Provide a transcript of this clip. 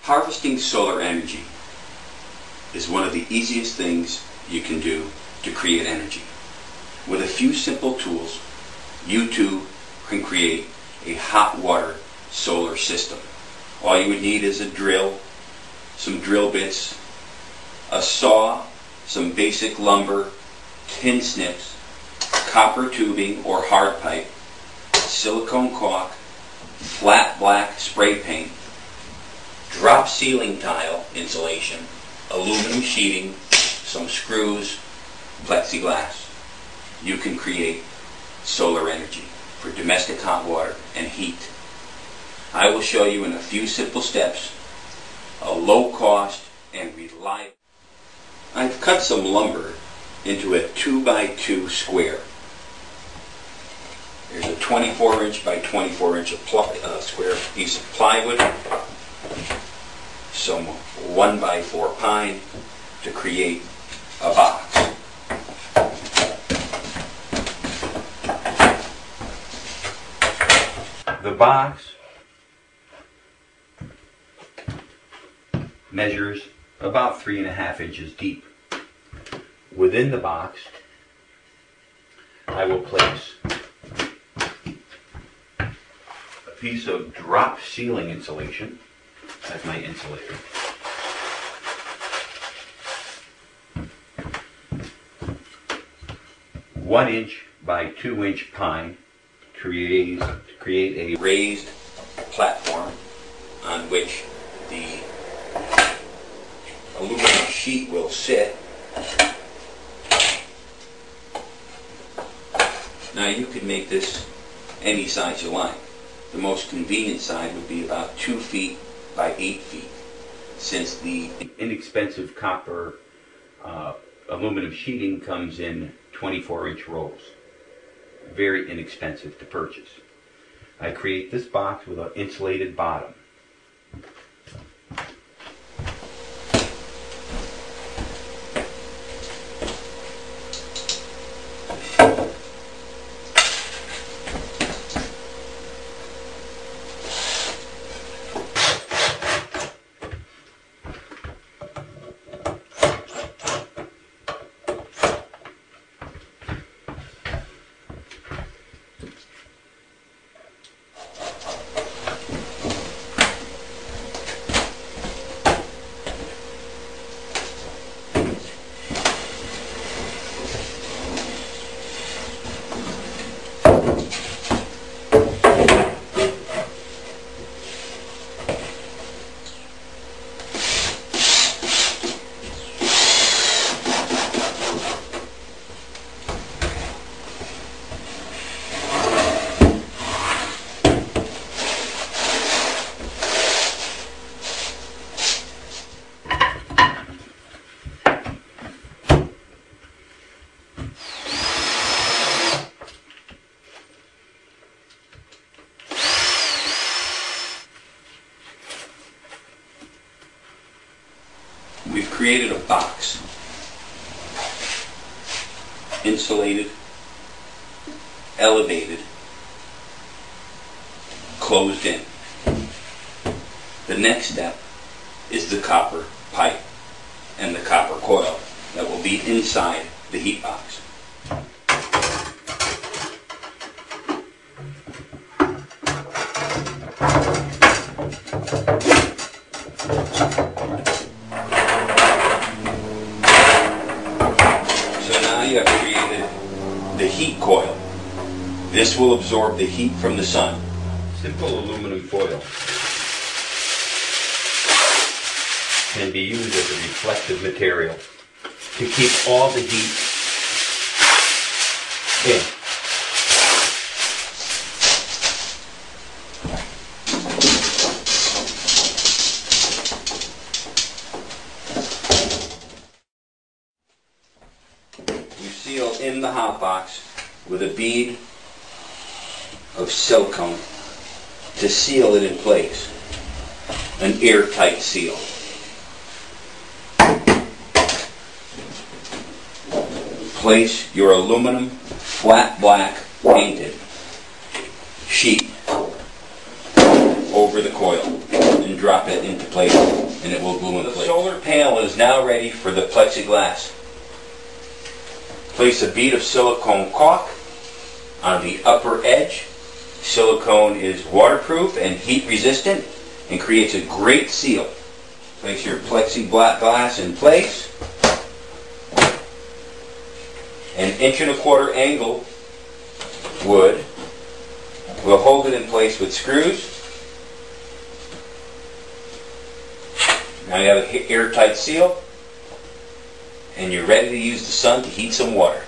Harvesting solar energy is one of the easiest things you can do to create energy. With a few simple tools, you too can create a hot water solar system. All you would need is a drill, some drill bits, a saw, some basic lumber, tin snips, copper tubing or hard pipe, silicone caulk, flat black spray paint, drop ceiling tile insulation, aluminum sheeting, some screws, plexiglass. You can create solar energy for domestic hot water and heat. I will show you in a few simple steps a low cost and reliable. I've cut some lumber into a 2x2 square. There's a 24 inch by 24 inch square piece of plywood, some 1x4 pine to create a box. The box measures about 3.5 inches deep. Within the box, I will place a piece of drop ceiling insulation as my insulator. One inch by 2 inch pine to create a raised platform on which the aluminum sheet will sit. Now you could make this any size you like. The most convenient side would be about 2 feet by 8 feet, since the inexpensive copper aluminum sheeting comes in 24 inch rolls. Very inexpensive to purchase. I create this box with an insulated bottom. We've created a box, insulated, elevated, closed in. The next step is the copper pipe and the copper coil that will be inside the heat box. You have created the heat coil. This will absorb the heat from the sun. Simple aluminum foil can be used as a reflective material to keep all the heat in. Seal in the hot box with a bead of silicone to seal it in place, an airtight seal. Place your aluminum flat black painted sheet over the coil. and drop it into place, and it will glue in place. The solar panel is now ready for the plexiglass. Place a bead of silicone caulk on the upper edge. Silicone is waterproof and heat resistant and creates a great seal. Place your plexiglass in place. An 1¼ inch angle wood will hold it in place with screws. Now you have an airtight seal, and you're ready to use the sun to heat some water.